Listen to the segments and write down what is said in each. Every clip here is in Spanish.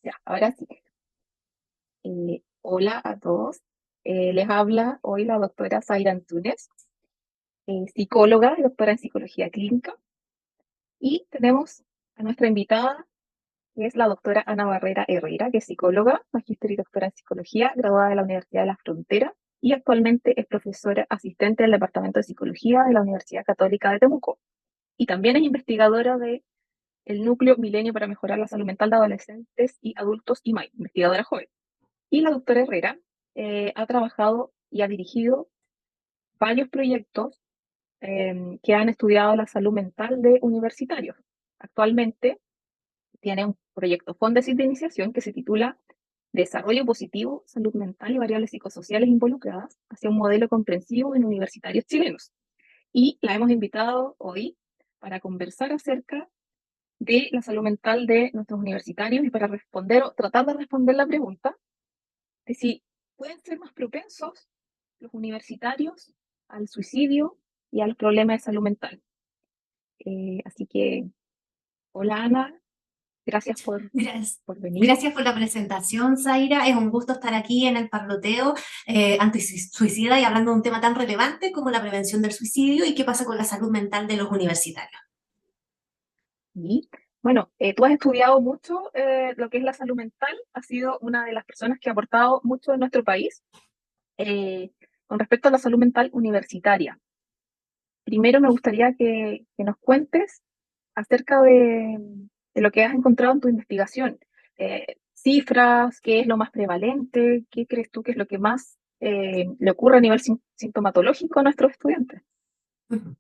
Ya, ahora sí. Hola a todos. Les habla hoy la doctora Zaira Antunes, psicóloga y doctora en psicología clínica. Y tenemos a nuestra invitada, que es la doctora Ana Barrera Herrera, que es psicóloga, magíster y doctora en psicología, graduada de la Universidad de la Frontera y actualmente es profesora asistente del Departamento de Psicología de la Universidad Católica de Temuco. Y también es investigadora de el Núcleo Milenio para Mejorar la Salud Mental de Adolescentes y Adultos IMAI, investigadora joven. Y la doctora Herrera ha trabajado y ha dirigido varios proyectos que han estudiado la salud mental de universitarios. Actualmente tiene un proyecto Fondesit de iniciación que se titula Desarrollo positivo, salud mental y variables psicosociales involucradas hacia un modelo comprensivo en universitarios chilenos. Y la hemos invitado hoy para conversar acerca de la salud mental de nuestros universitarios y para responder o tratar de responder la pregunta de si pueden ser más propensos los universitarios al suicidio y a los problemas de salud mental. Así que, hola Ana, gracias Gracias. por venir. Gracias por la presentación, Zaira. Es un gusto estar aquí en el parloteo antisuicida y hablando de un tema tan relevante como la prevención del suicidio y qué pasa con la salud mental de los universitarios. Y bueno, tú has estudiado mucho lo que es la salud mental, has sido una de las personas que ha aportado mucho en nuestro país eh, con respecto a la salud mental universitaria. Primero me gustaría que nos cuentes acerca de lo que has encontrado en tu investigación. Cifras, qué es lo más prevalente, qué crees tú que es lo que más le ocurre a nivel sintomatológico a nuestros estudiantes. Ujú.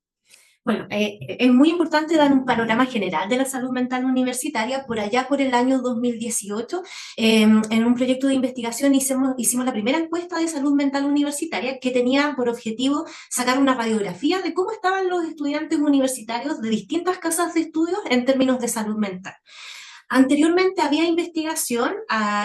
Bueno, es muy importante dar un panorama general de la salud mental universitaria. Por allá, por el año 2018, en un proyecto de investigación hicimos la primera encuesta de salud mental universitaria que tenía por objetivo sacar una radiografía de cómo estaban los estudiantes universitarios de distintas casas de estudios en términos de salud mental. Anteriormente había investigación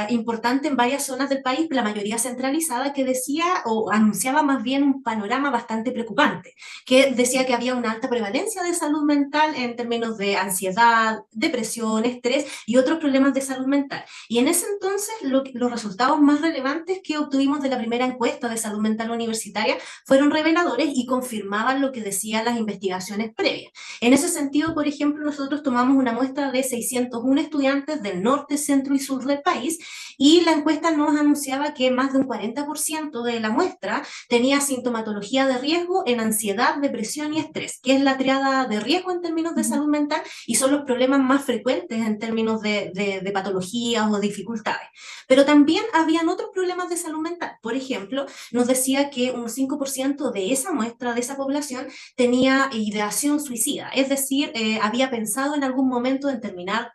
importante en varias zonas del país, la mayoría centralizada, que decía o anunciaba más bien un panorama bastante preocupante, que decía que había una alta prevalencia de salud mental en términos de ansiedad, depresión, estrés y otros problemas de salud mental. Y en ese entonces los resultados más relevantes que obtuvimos de la primera encuesta de salud mental universitaria fueron reveladores y confirmaban lo que decían las investigaciones previas. En ese sentido, por ejemplo, nosotros tomamos una muestra de 601 estudiantes del norte, centro y sur del país y la encuesta nos anunciaba que más de un 40% de la muestra tenía sintomatología de riesgo en ansiedad, depresión y estrés, que es la triada de riesgo en términos de Ujú. salud mental y son los problemas más frecuentes en términos de patologías o dificultades. Pero también habían otros problemas de salud mental. Por ejemplo, nos decía que un 5% de esa muestra, de esa población, tenía ideación suicida, es decir, había pensado en algún momento en terminar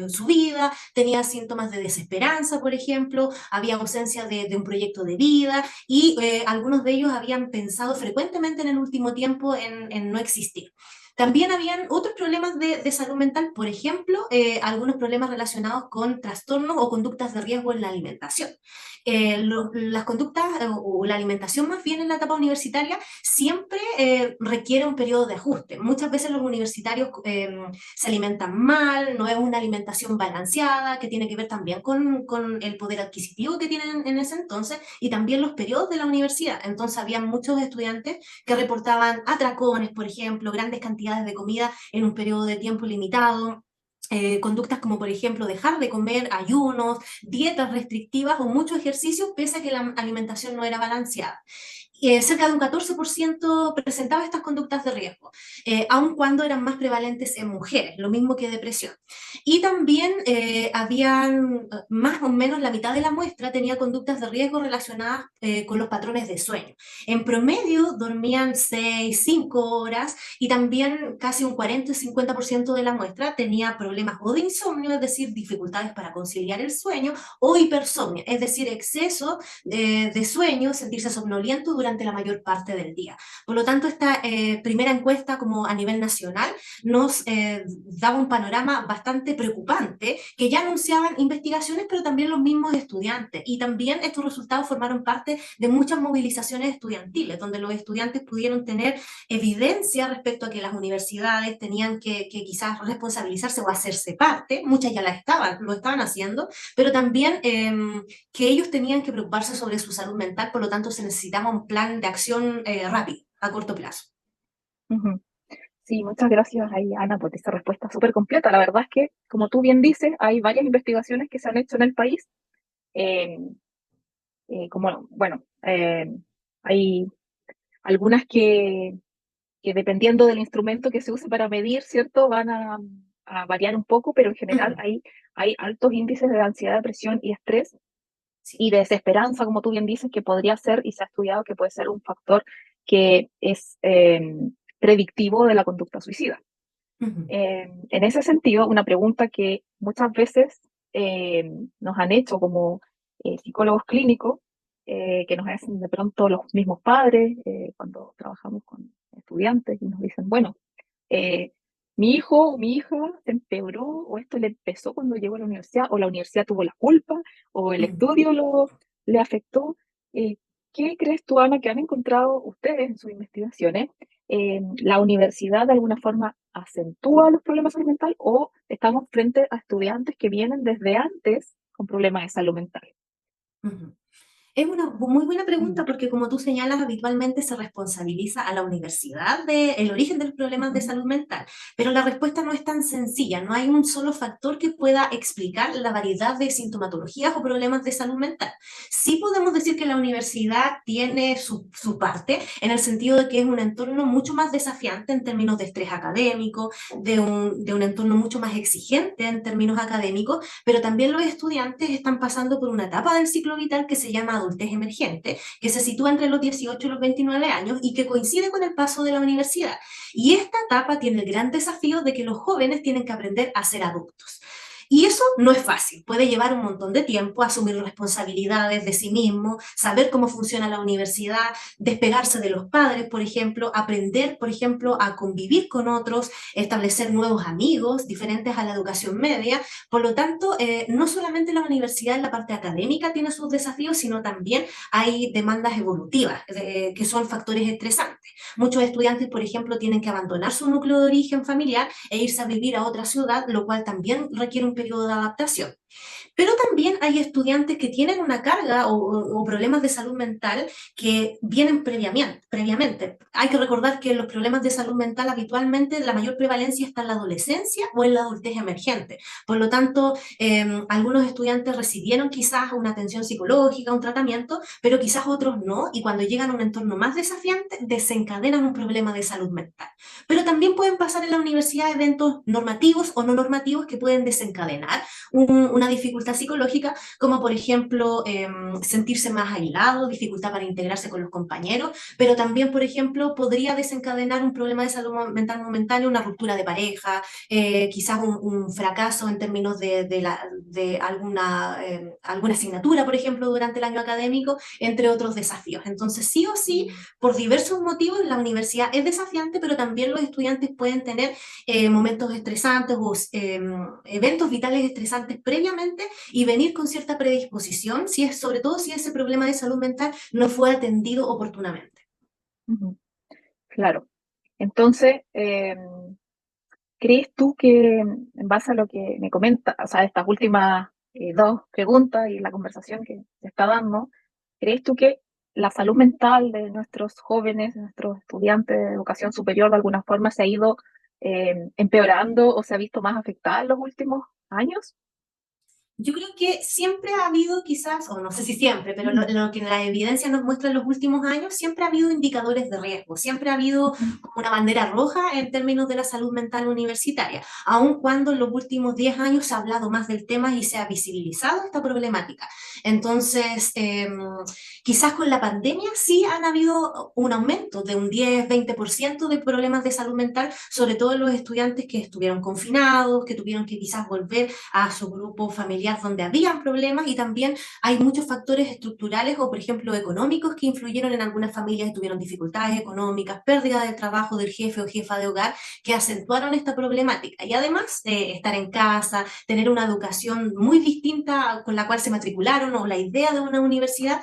su vida, tenía síntomas de desesperanza, por ejemplo, había ausencia de un proyecto de vida y algunos de ellos habían pensado frecuentemente en el último tiempo en no existir. También habían otros problemas de salud mental, por ejemplo, algunos problemas relacionados con trastornos o conductas de riesgo en la alimentación. Las conductas o la alimentación más bien en la etapa universitaria siempre requiere un periodo de ajuste. Muchas veces los universitarios se alimentan mal, no es una alimentación balanceada, que tiene que ver también con el poder adquisitivo que tienen en ese entonces y también los periodos de la universidad. Entonces había muchos estudiantes que reportaban atracones, por ejemplo, grandes cantidades de comida en un periodo de tiempo limitado. Conductas como por ejemplo dejar de comer, ayunos, dietas restrictivas o mucho ejercicio pese a que la alimentación no era balanceada. Cerca de un 14% presentaba estas conductas de riesgo, aun cuando eran más prevalentes en mujeres, lo mismo que depresión. Y también habían más o menos la mitad de la muestra tenía conductas de riesgo relacionadas con los patrones de sueño. En promedio dormían 6, 5 horas y también casi un 40-50% de la muestra tenía problemas o de insomnio, es decir, dificultades para conciliar el sueño, o hipersomnia, es decir, exceso de sueño, sentirse somnoliento durante durante la mayor parte del día. Por lo tanto, esta primera encuesta como a nivel nacional nos daba un panorama bastante preocupante, que ya anunciaban investigaciones, pero también los mismos estudiantes. Y también estos resultados formaron parte de muchas movilizaciones estudiantiles, donde los estudiantes pudieron tener evidencia respecto a que las universidades tenían que quizás responsabilizarse o hacerse parte, muchas ya lo estaban haciendo, pero también que ellos tenían que preocuparse sobre su salud mental, por lo tanto se necesitaba un plan de acción rápido, a corto plazo. Ujú. Sí, muchas gracias ahí, Ana, por esa respuesta súper completa. La verdad es que, como tú bien dices, hay varias investigaciones que se han hecho en el país. eh, como, bueno, hay algunas que dependiendo del instrumento que se use para medir, ¿cierto? Van a variar un poco, pero en general hay altos índices de ansiedad, depresión y estrés Sí. y de desesperanza, como tú bien dices, que podría ser, y se ha estudiado que puede ser un factor que es predictivo de la conducta suicida. Ujú. En ese sentido, una pregunta que muchas veces eh, nos han hecho como psicólogos clínicos, que nos hacen de pronto los mismos padres cuando trabajamos con estudiantes y nos dicen, bueno, eh, mi hijo o mi hija se empeoró o esto le empezó cuando llegó a la universidad o la universidad tuvo la culpa o el Ujú. estudio le afectó. Eh, ¿Qué crees tú, Ana, que han encontrado ustedes en sus investigaciones? ¿La universidad de alguna forma acentúa los problemas de salud mental o estamos frente a estudiantes que vienen desde antes con problemas de salud mental? Ujú. Es una muy buena Mm, pregunta porque, como tú señalas, habitualmente se responsabiliza a la universidad del origen de los problemas de ujú, salud mental, pero la respuesta no es tan sencilla, no hay un solo factor que pueda explicar la variedad de sintomatologías o problemas de salud mental. Sí podemos decir que la universidad tiene su parte, en el sentido de que es un entorno mucho más desafiante en términos de estrés académico, de un entorno mucho más exigente en términos académicos, pero también los estudiantes están pasando por una etapa del ciclo vital que se llama adultez emergente, que se sitúa entre los 18 y los 29 años y que coincide con el paso de la universidad. Y esta etapa tiene el gran desafío de que los jóvenes tienen que aprender a ser adultos. Y eso no es fácil, puede llevar un montón de tiempo asumir responsabilidades de sí mismo, saber cómo funciona la universidad, despegarse de los padres, por ejemplo, aprender, por ejemplo, a convivir con otros, establecer nuevos amigos diferentes a la educación media. Por lo tanto, no solamente la universidad en la parte académica tiene sus desafíos, sino también hay demandas evolutivas, que son factores estresantes. Muchos estudiantes, por ejemplo, tienen que abandonar su núcleo de origen familiar e irse a vivir a otra ciudad, lo cual también requiere un periodo de adaptación. Pero también hay estudiantes que tienen una carga o problemas de salud mental que vienen previamente. Hay que recordar que los problemas de salud mental habitualmente la mayor prevalencia está en la adolescencia o en la adultez emergente. Por lo tanto, algunos estudiantes recibieron quizás una atención psicológica, un tratamiento, pero quizás otros no, y cuando llegan a un entorno más desafiante, desencadenan un problema de salud mental. Pero también pueden pasar en la universidad eventos normativos o no normativos que pueden desencadenar una dificultad psicológica, como por ejemplo sentirse más aislado, dificultad para integrarse con los compañeros, pero también, por ejemplo, podría desencadenar un problema de salud mental momentáneo, una ruptura de pareja, quizás un fracaso en términos de alguna asignatura, por ejemplo, durante el año académico, entre otros desafíos. Entonces, sí o sí, mm, por diversos motivos, la universidad es desafiante, pero también los estudiantes pueden tener momentos estresantes o eventos vitales estresantes previamente y venir con cierta predisposición, si es, sobre todo si ese problema de salud mental no fue atendido oportunamente. ujú. Claro. Entonces, ¿crees tú que en base a lo que me comenta, o sea, estas últimas dos preguntas y la conversación que se está dando, ¿crees tú que la salud mental de nuestros jóvenes, de nuestros estudiantes de educación superior, de alguna forma se ha ido empeorando o se ha visto más afectada en los últimos años? Yo creo que siempre ha habido quizás, o no sé si siempre, pero Mm, lo que la evidencia nos muestra en los últimos años, siempre ha habido indicadores de riesgo, siempre ha habido ujú, como una bandera roja en términos de la salud mental universitaria, aun cuando en los últimos 10 años se ha hablado más del tema y se ha visibilizado esta problemática. Entonces, quizás con la pandemia sí han habido un aumento de un 10-20% de problemas de salud mental, sobre todo en los estudiantes que estuvieron confinados, que tuvieron que quizás volver a su grupo familiar familias donde habían problemas y también hay muchos factores estructurales o, por ejemplo, económicos que influyeron en algunas familias que tuvieron dificultades económicas, pérdida del trabajo del jefe o jefa de hogar, que acentuaron esta problemática. Y además, estar en casa, tener una educación muy distinta con la cual se matricularon o la idea de una universidad,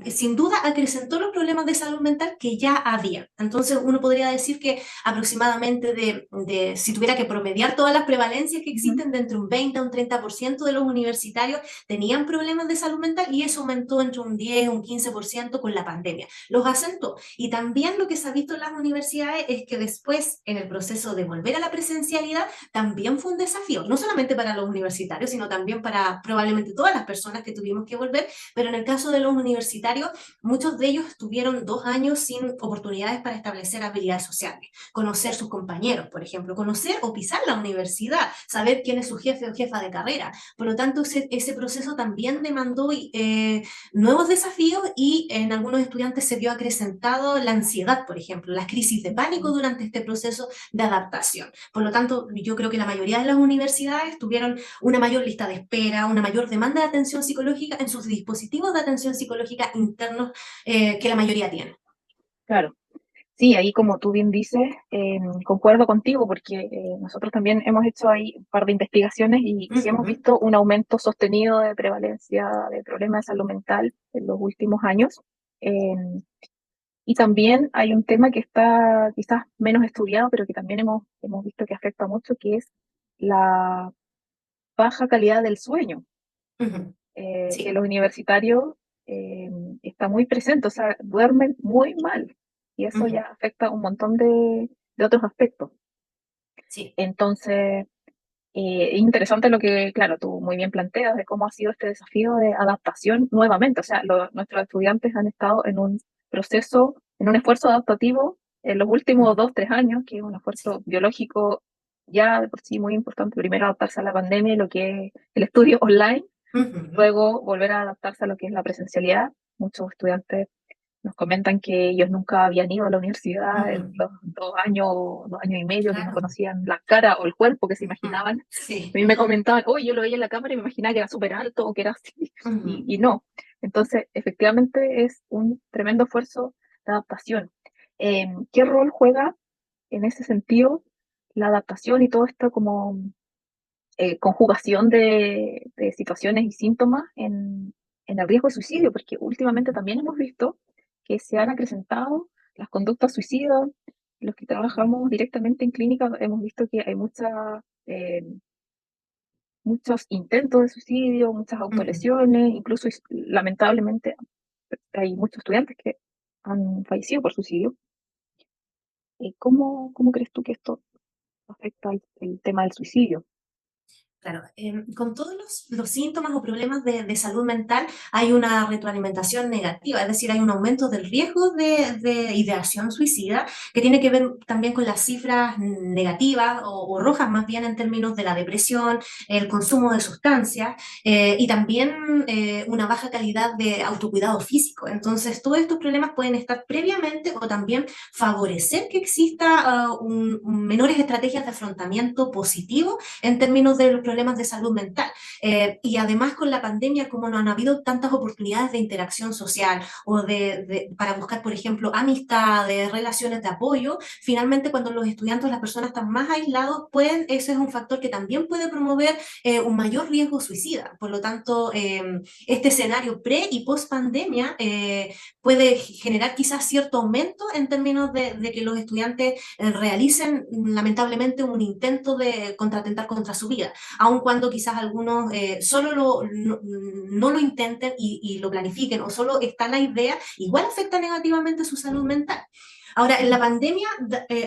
sin duda acrecentó los problemas de salud mental que ya había. Entonces uno podría decir que aproximadamente si tuviera que promediar todas las prevalencias que Ujú. existen, de entre un 20 a un 30% de los universitarios tenían problemas de salud mental y eso aumentó entre un 10 o un 15% con la pandemia. Los acentuó. Y también lo que se ha visto en las universidades es que después, en el proceso de volver a la presencialidad, también fue un desafío, no solamente para los universitarios, sino también para probablemente todas las personas que tuvimos que volver, pero en el caso de los universitarios, muchos de ellos tuvieron 2 años sin oportunidades para establecer habilidades sociales, conocer sus compañeros, por ejemplo, conocer o pisar la universidad, saber quién es su jefe o jefa de carrera. Por lo tanto, ese proceso también demandó nuevos desafíos y en algunos estudiantes se vio acrecentado la ansiedad, por ejemplo, las crisis de pánico durante este proceso de adaptación. Por lo tanto, yo creo que la mayoría de las universidades tuvieron una mayor lista de espera, una mayor demanda de atención psicológica en sus dispositivos de atención psicológica internos, que la mayoría tiene. Claro. Sí, ahí como tú bien dices, concuerdo contigo porque nosotros también hemos hecho ahí un par de investigaciones y sí hemos Ujú, visto un aumento sostenido de prevalencia de problemas de salud mental en los últimos años. Y también hay un tema que está quizás menos estudiado, pero que también hemos visto que afecta mucho, que es la baja calidad del sueño, ujú. que Sí, los universitarios eh, está muy presente, o sea, duermen muy mal y eso ya ujú, afecta un montón de otros aspectos. sí. Entonces, es interesante lo que, claro, tú muy bien planteas de cómo ha sido este desafío de adaptación nuevamente. O sea, nuestros estudiantes han estado en un proceso, en un esfuerzo adaptativo en los últimos Ujú, 2, 3 años, que es un sí. esfuerzo biológico ya de por sí muy importante. Primero adaptarse a la pandemia y lo que es el estudio online, Ujú, luego volver a adaptarse a lo que es la presencialidad. Muchos estudiantes nos comentan que ellos nunca habían ido a la universidad en ujú. los 2 años, 2 años y medio, que no Claro. conocían la cara o el cuerpo que se Ujú, imaginaban. sí. A mí me comentaban, oye, yo lo veía en la cámara y me imaginaba que era súper alto o que era así, y, Ujú. y no. Entonces, efectivamente es un tremendo esfuerzo de adaptación. ¿Qué rol juega en ese sentido la adaptación y todo esto como conjugación de situaciones y síntomas en el riesgo de suicidio? Porque últimamente también hemos visto que se han acrecentado las conductas suicidas. Los que trabajamos directamente en clínica hemos visto que hay muchos intentos de suicidio, muchas Ujú. autolesiones, incluso lamentablemente hay muchos estudiantes que han fallecido por suicidio. ¿Cómo crees tú que esto afecta el tema del suicidio? Claro, con todos los síntomas o problemas de salud mental hay una retroalimentación negativa, es decir, hay un aumento del riesgo de ideación suicida que tiene que ver también con las cifras negativas o rojas más bien en términos de la depresión, el consumo de sustancias y también una baja calidad de autocuidado físico. Entonces, todos estos problemas pueden estar previamente o también favorecer que exista menores estrategias de afrontamiento positivo en términos de los problemas de salud mental. Y además con la pandemia, como no han habido tantas oportunidades de interacción social o para buscar, por ejemplo, amistades, relaciones de apoyo, finalmente cuando los estudiantes, las personas están más aislados, pues ese es un factor que también puede promover un mayor riesgo suicida. Por lo tanto, este escenario pre y post pandemia puede generar quizás cierto aumento en términos de que los estudiantes realicen lamentablemente un intento de contratentar contra su vida, aun cuando quizás algunos solo no lo intenten y lo planifiquen o solo está la idea, igual afecta negativamente su salud mental. Ahora, en la pandemia,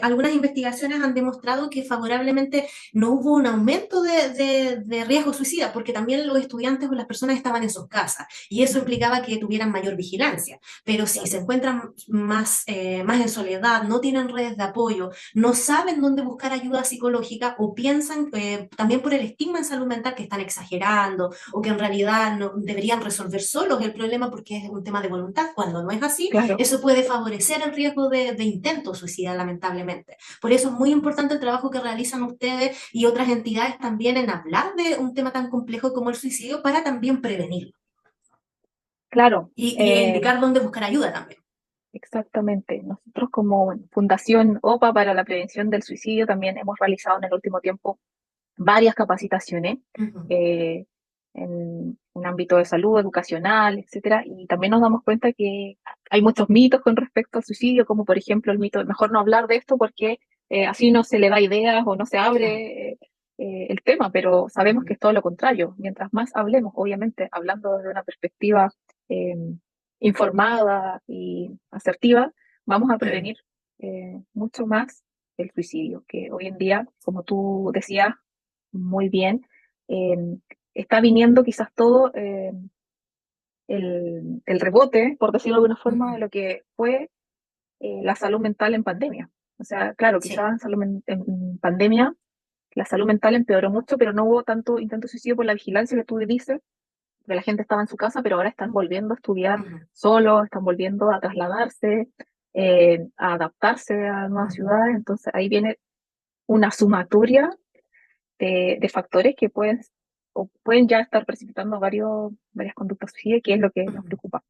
algunas investigaciones han demostrado que favorablemente no hubo un aumento de riesgo suicida, porque también los estudiantes o las personas estaban en sus casas, y eso implicaba que tuvieran mayor vigilancia. Pero si se Claro. encuentran más en soledad, no tienen redes de apoyo, no saben dónde buscar ayuda psicológica o piensan también por el estigma en salud mental que están exagerando o que en realidad no, deberían resolver solos el problema porque es un tema de voluntad, cuando no es así, Claro. eso puede favorecer el riesgo de intentos suicidas, lamentablemente. Por eso es muy importante el trabajo que realizan ustedes y otras entidades también en hablar de un tema tan complejo como el suicidio para también prevenirlo Claro, y indicar dónde buscar ayuda también. exactamente. Nosotros como bueno, Fundación OPA para la Prevención del Suicidio también hemos realizado en el último tiempo varias capacitaciones Ujú. eh, en un ámbito de salud, educacional, etcétera, y también nos damos cuenta que hay muchos mitos con respecto al suicidio, como por ejemplo el mito de mejor no hablar de esto porque así no se le da ideas o no se Claro. abre el tema, pero sabemos que Ujú. es todo lo contrario. Mientras más hablemos, obviamente, hablando desde una perspectiva eh, informada y asertiva, vamos a Ujú. prevenir mucho más el suicidio, que hoy en día, como tú decías, muy bien. Eh, Está viniendo quizás todo el rebote, por decirlo de alguna forma, de Ujú. lo que fue la salud mental en pandemia. O sea, claro, Sí. quizás en pandemia la salud mental empeoró mucho, pero no hubo tanto intento de suicidio por la vigilancia que tú dices, que la gente estaba en su casa, pero ahora están volviendo a estudiar Ujú. solos, están volviendo a trasladarse, a adaptarse a nuevas Ujú. ciudades. Entonces ahí viene una sumatoria de factores que pueden o pueden ya estar precipitando varias conductas suicidas, que es lo que nos Ujú. preocupa.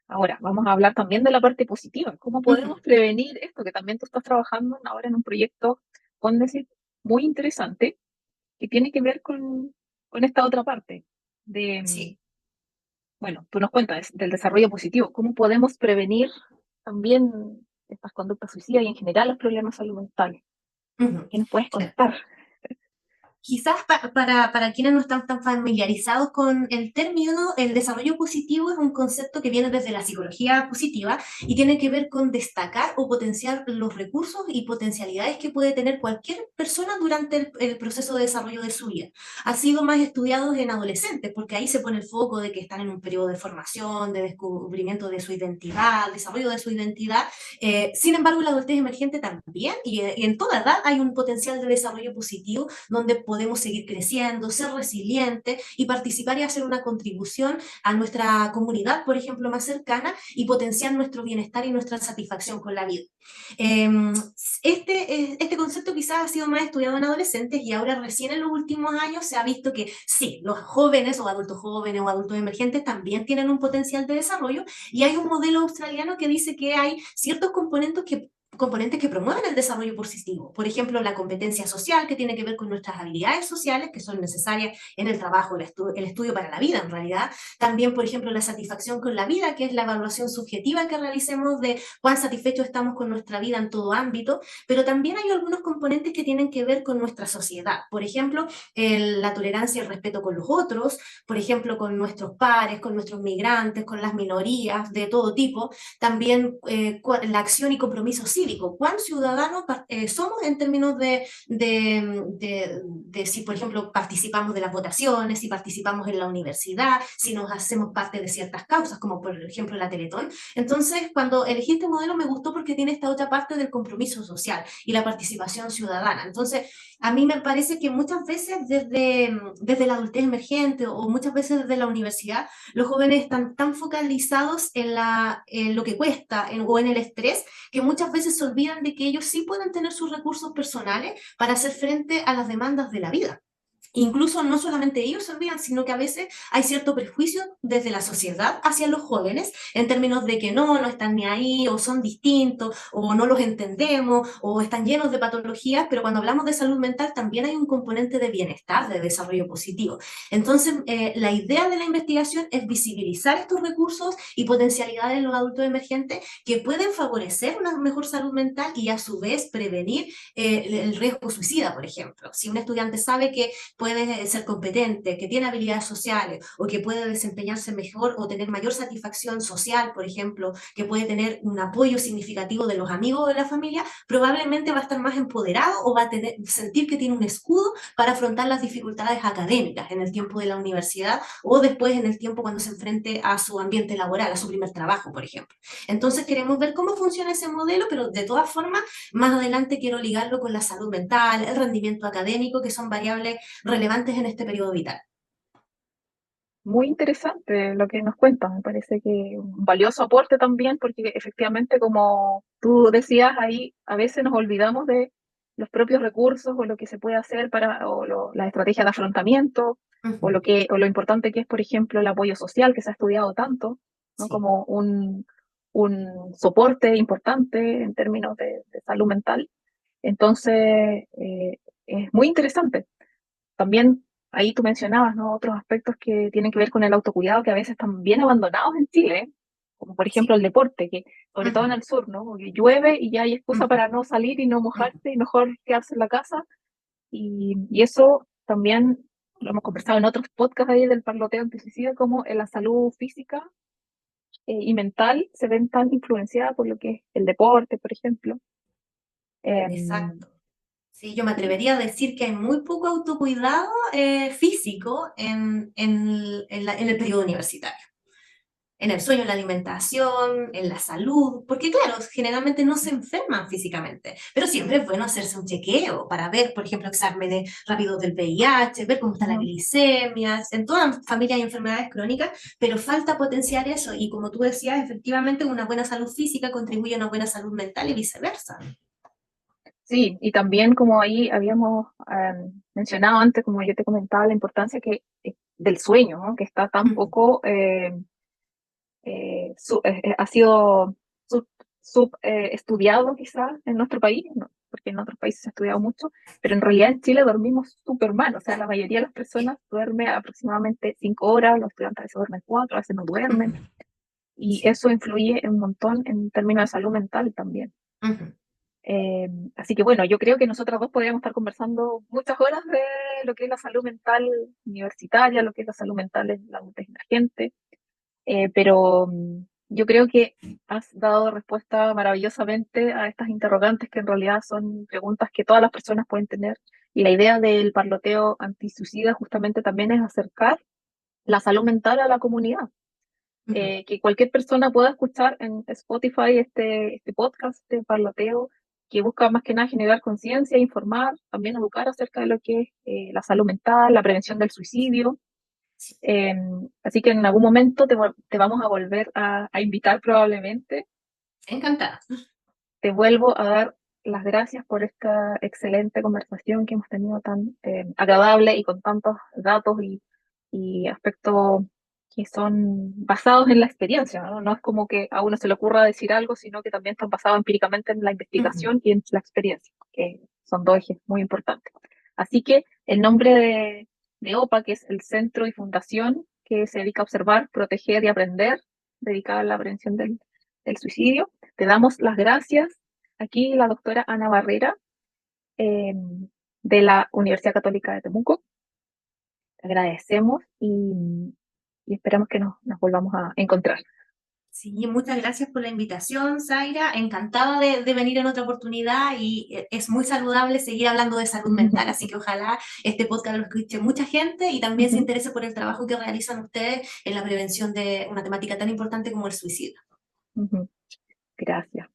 Ahora, vamos a hablar también de la parte positiva. ¿Cómo Ujú. podemos prevenir esto? Que también tú estás trabajando ahora en un proyecto, con decir, muy interesante, que tiene que ver con esta otra parte de, Sí. bueno, tú nos cuentas del desarrollo positivo. ¿Cómo podemos prevenir también estas conductas suicidas y en general los problemas de salud mental? Ujú. ¿Qué nos puedes Claro. contar? Quizás para quienes no están tan familiarizados con el término, el desarrollo positivo es un concepto que viene desde la psicología positiva y tiene que ver con destacar o potenciar los recursos y potencialidades que puede tener cualquier persona durante el proceso de desarrollo de su vida. Ha sido más estudiado en adolescentes, porque ahí se pone el foco de que están en un periodo de formación, de descubrimiento de su identidad, desarrollo de su identidad. Sin embargo, en la adultez emergente también, y en toda edad hay un potencial de desarrollo positivo donde podemos seguir creciendo, ser resilientes y participar y hacer una contribución a nuestra comunidad, por ejemplo, más cercana y potenciar nuestro bienestar y nuestra satisfacción con la vida. Eh, este concepto quizás ha sido más estudiado en adolescentes y ahora recién en los últimos años se ha visto que sí, los jóvenes o adultos emergentes también tienen un potencial de desarrollo y hay un modelo australiano que dice que hay ciertos componentes que promueven el desarrollo positivo. Por ejemplo, la competencia social, que tiene que ver con nuestras habilidades sociales, que son necesarias en el trabajo, el estudio para la vida, en realidad. También, por ejemplo, la satisfacción con la vida, que es la evaluación subjetiva que realicemos de cuán satisfechos estamos con nuestra vida en todo ámbito. Pero también hay algunos componentes que tienen que ver con nuestra sociedad. Por ejemplo, la tolerancia y el respeto con los otros, por ejemplo, con nuestros pares, con nuestros migrantes, con las minorías de todo tipo. También la acción y compromiso cívico. ¿Cuán ciudadanos somos en términos de si, por ejemplo, participamos de las votaciones, si participamos en la universidad, si nos hacemos parte de ciertas causas, como por ejemplo la Teletón? Entonces, cuando elegí este modelo me gustó porque tiene esta otra parte del compromiso social y la participación ciudadana. Entonces, a mí me parece que muchas veces desde la adultez emergente o muchas veces desde la universidad, los jóvenes están tan focalizados en lo que cuesta o en el estrés que muchas veces se olvidan de que ellos sí pueden tener sus recursos personales para hacer frente a las demandas de la vida. Incluso no solamente ellos se olvidan, sino que a veces hay cierto prejuicio desde la sociedad hacia los jóvenes en términos de que no están ni ahí, o son distintos, o no los entendemos, o están llenos de patologías, pero cuando hablamos de salud mental también hay un componente de bienestar, de desarrollo positivo. Entonces, la idea de la investigación es visibilizar estos recursos y potencialidades en los adultos emergentes que pueden favorecer una mejor salud mental y a su vez prevenir el riesgo suicida, por ejemplo. Si un estudiante sabe que puede ser competente, que tiene habilidades sociales o que puede desempeñarse mejor o tener mayor satisfacción social, por ejemplo, que puede tener un apoyo significativo de los amigos o de la familia, probablemente va a estar más empoderado o va a sentir que tiene un escudo para afrontar las dificultades académicas en el tiempo de la universidad o después en el tiempo cuando se enfrente a su ambiente laboral, a su primer trabajo, por ejemplo. Entonces queremos ver cómo funciona ese modelo, pero de todas formas, más adelante quiero ligarlo con la salud mental, el rendimiento académico, que son variables relevantes en este periodo vital. Muy interesante lo que nos cuentas, me parece que un valioso aporte también, porque efectivamente, como tú decías ahí, a veces nos olvidamos de los propios recursos o lo que se puede hacer para, las estrategias de afrontamiento, Ujú. o lo importante que es, por ejemplo, el apoyo social que se ha estudiado tanto, ¿no? Sí, Como un soporte importante en términos de salud mental. Entonces, es muy interesante. También ahí tú mencionabas, ¿no? Otros aspectos que tienen que ver con el autocuidado que a veces están bien abandonados en Chile, ¿eh? Como por ejemplo sí. el deporte, que sobre todo en Ujú, el sur, ¿no? Porque llueve y ya hay excusa ujú, para no salir y no ujú. mojarse y mejor quedarse en la casa. Y eso también lo hemos conversado en otros podcasts ahí del parloteo antisuicida, como en la salud física y mental se ven tan influenciadas por lo que es el deporte, por ejemplo. Em, Exacto. Sí, yo me sí, atrevería a decir que hay muy poco autocuidado físico en el periodo universitario. En el sueño, en la alimentación, en la salud, porque claro, generalmente no se enferman físicamente, pero siempre es bueno hacerse un chequeo para ver, por ejemplo, exámenes rápidos del VIH, ver cómo está la ujú. glicemia, en todas las familias hay enfermedades crónicas, pero falta potenciar eso y como tú decías, efectivamente una buena salud física contribuye a una buena salud mental y viceversa. Sí, y también como ahí habíamos mencionado antes, como yo te comentaba, la importancia del sueño, ¿no? Que está tan Ujú, poco, ha sido estudiado quizás en nuestro país, ¿no? Porque en otros países se ha estudiado mucho, pero en realidad en Chile dormimos súper mal, o sea, la mayoría de las personas duerme aproximadamente 5 horas, los estudiantes a veces duermen 4, a veces no duermen, ujú, y sí, eso influye un montón en términos de salud mental también. ujú, Eh, Así que bueno, yo creo que nosotras dos podríamos estar conversando muchas horas de lo que es la salud mental universitaria, lo que es la salud mental en la adultez emergente, pero yo creo que has dado respuesta maravillosamente a estas interrogantes que en realidad son preguntas que todas las personas pueden tener. Y la idea del parloteo antisuicida justamente también es acercar la salud mental a la comunidad, ujú, que cualquier persona pueda escuchar en Spotify este podcast, este parloteo, que busca más que nada generar conciencia, informar, también educar acerca de lo que es la salud mental, la prevención del suicidio. sí. Eh, Así que en algún momento te vamos a volver a invitar probablemente. Encantada. Te vuelvo a dar las gracias por esta excelente conversación que hemos tenido tan agradable y con tantos datos y aspectos que son basados en la experiencia, ¿no? No es como que a uno se le ocurra decir algo, sino que también están basados empíricamente en la Ujú. investigación y en la experiencia, que son dos ejes muy importantes. Así que el nombre de OPA, que es el Centro y Fundación que se dedica a observar, proteger y aprender, dedicada a la prevención del suicidio, te damos las gracias. Aquí la doctora Ana Barrera, eh, de la Universidad Católica de Temuco. Te agradecemos y esperamos que nos volvamos a encontrar. Sí, muchas gracias por la invitación, Zaira. Encantada de venir en otra oportunidad y es muy saludable seguir hablando de salud mental, así que ojalá este podcast lo escuche mucha gente y también se interese por el trabajo que realizan ustedes en la prevención de una temática tan importante como el suicidio. Gracias.